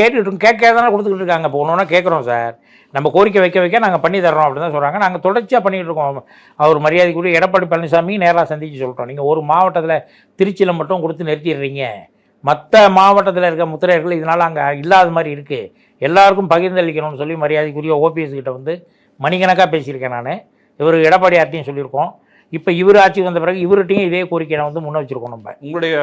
கேட்டுக்கிட்டு கேட்க தானே கொடுத்துக்கிட்டு இருக்காங்க. இப்போ ஒன்று ஒன்றா கேட்குறோம் சார், நம்ம கோரிக்கை வைக்க வைக்க நாங்கள் பண்ணி தர்றோம் அப்படின்னு தான் சொல்கிறாங்க. நாங்கள் தொடர்ச்சியாக பண்ணிகிட்டு இருக்கோம். அவர் மரியாதைக்குரிய எடப்பாடி பழனிசாமி நேராக சந்தித்து சொல்லிட்டோம். நீங்கள் ஒரு மாவட்டத்தில் திருச்சியில் மட்டும் கொடுத்து நிறுத்திடுறீங்க, மற்ற மாவட்டத்தில் இருக்க முத்திரையர்கள் இதனால் அங்கே இல்லாத மாதிரி இருக்குது, எல்லாருக்கும் பகிர்ந்தளிக்கணும்னு சொல்லி மரியாதைக்குரிய ஓபிஎஸ் கிட்ட வந்து மணிக்கணக்காக பேசியிருக்கேன் நான். இவர் எடப்பாடியார்ட்டையும் சொல்லியிருக்கோம். இப்போ இவர் ஆட்சிக்கு வந்த பிறகு இவர்கிட்டையும் இதே கோரிக்கையை வந்து முன்ன வச்சுருக்கோம். நம்ம உங்களுடைய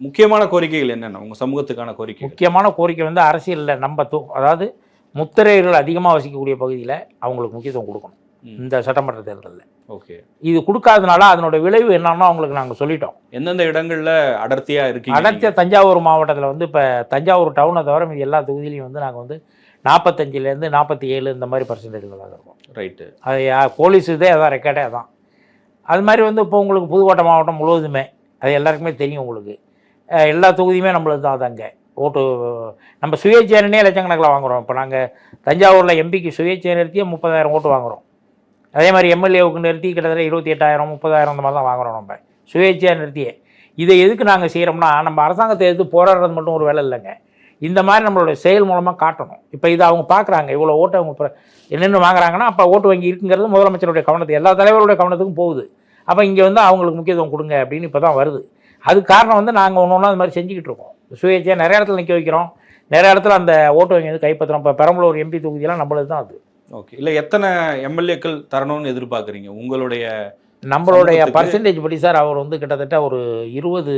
முக்கியமான கோரிக்கைகள் என்னென்ன, உங்கள் சமூகத்துக்கான கோரிக்கை? முக்கியமான கோரிக்கை வந்து அரசியலில் நம்ம அதாவது முத்திரையர்கள் அதிகமாக வசிக்கக்கூடிய பகுதியில் அவங்களுக்கு முக்கியத்துவம் கொடுக்கணும் இந்த சட்டமன்ற தேர்தலில். ஓகே, இது கொடுக்காதனால அதனோட விளைவு என்னன்னா அவங்களுக்கு நாங்கள் சொல்லிட்டோம். எந்தெந்த இடங்களில் அடர்த்தியாக இருக்கு? அடர்த்தியாக தஞ்சாவூர் மாவட்டத்தில் வந்து இப்போ தஞ்சாவூர் டவுனை தவிர மீது எல்லா தொகுதியிலையும் வந்து நாங்கள் வந்து 45லேருந்து 47 இந்த மாதிரி பர்சன்டேஜில் தான் இருக்கும். ரைட்டு. அது போலீஸ் இதே அதான் ரெக்கார்டே அதான். அது மாதிரி வந்து இப்போ உங்களுக்கு புதுக்கோட்டை மாவட்டம் முழுவதுமே அது எல்லாருக்குமே தெரியும். உங்களுக்கு எல்லா தொகுதியுமே நம்மளுக்கு தான் அதாங்க ஓட்டு. நம்ம சுயேட்சையனே லட்சக்கணக்கில் வாங்குகிறோம். இப்போ நாங்கள் தஞ்சாவூரில் எம்பிக்கு சுயேட்சை நிறுத்தியே 30,000 ஓட்டு வாங்குகிறோம். அதே மாதிரி எம்எல்ஏவுக்கு நிறுத்தி கிட்டத்தட்ட 28,000 30,000 அந்த மாதிரி தான் வாங்குகிறோம் நம்ம சுயேட்சையாக நிறுத்தியே. இதை எதுக்கு நாங்கள் செய்கிறோம்னா, நம்ம அரசாங்கத்தை எதிர்த்து போராடுறது மட்டும் ஒரு வேலை இல்லைங்க, இந்த மாதிரி நம்மளுடைய செயல் மூலமாக காட்டணும். இப்போ இதை அவங்க பார்க்குறாங்க, இவ்வளோ ஓட்டு அவங்க என்னென்னு வாங்குறாங்கன்னா அப்போ ஓட்டு வங்கி இருக்குங்கிறது முதலமைச்சருடைய கவனத்துக்கு, எல்லா தலைவருடைய கவனத்துக்கும் போகுது. அப்போ இங்கே வந்து அவங்களுக்கு முக்கியத்துவம் கொடுங்க அப்படின்னு இப்போ தான் வருது. அதுக்கு காரணம் வந்து நாங்கள் ஒன்று ஒன்றா அது மாதிரி செஞ்சுக்கிட்டு இருக்கோம். சுயேட்சையாக நிறைய இடத்துல நிற்க வைக்கிறோம், நிறைய இடத்துல அந்த ஓட்டு வங்கி வந்து கைப்பற்றுறோம். இப்போ பெரம்பலூர் எம்பி தொகுதியெல்லாம் நம்மளுக்கு தான் அது. ஓகே, இல்லை எத்தனை எம்எல்ஏக்கள் தரணும்னு எதிர்பார்க்குறீங்க உங்களுடைய? நம்மளுடைய பர்சன்டேஜ் படி சார் அவர் வந்து கிட்டத்தட்ட ஒரு 20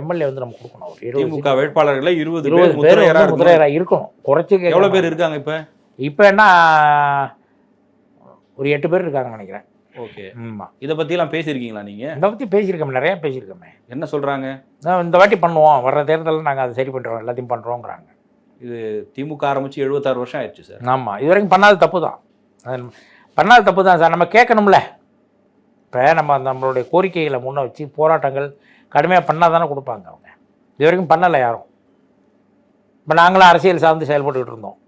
எம்எல்ஏ வந்து நம்ம கொடுக்கணும். ஒரு திமுக வேட்பாளர்களை 20 பேர் முத்திரையராக இருக்கணும். குறைச்சி எவ்வளோ பேர் இருக்காங்க இப்போ? இப்போ என்ன ஒரு 8 பேர் இருக்காங்கன்னு நினைக்கிறேன். ஓகே, ஆமாம். இதை பற்றிலாம் பேசியிருக்கீங்களா நீங்கள்? இதை பற்றி பேசியிருக்கோம், நிறையா பேசியிருக்கோமே. என்ன சொல்கிறாங்க? இந்த வாட்டி பண்ணுவோம், வர்ற தேர்தலில் நாங்கள் அதை சரி பண்ணுறோம், எல்லாத்தையும் பண்ணுறோங்கிறாங்க. இது திமுக ஆரம்பித்து 76 வருஷம் ஆயிடுச்சு சார். ஆமாம், இது வரைக்கும் பண்ணாத தப்பு தான், பண்ணாத தப்பு தான் சார். நம்ம கேட்கணும்ல. இப்போ நம்மளுடைய கோரிக்கைகளை முன்னே வச்சு போராட்டங்கள் கடுமையாக பண்ணால் தானே கொடுப்பாங்க அவங்க. இது வரைக்கும் பண்ணலை யாரும். இப்போ நாங்களும் அரசியல் சார்ந்து செயல்பட்டுக்கிட்டு இருந்தோம்.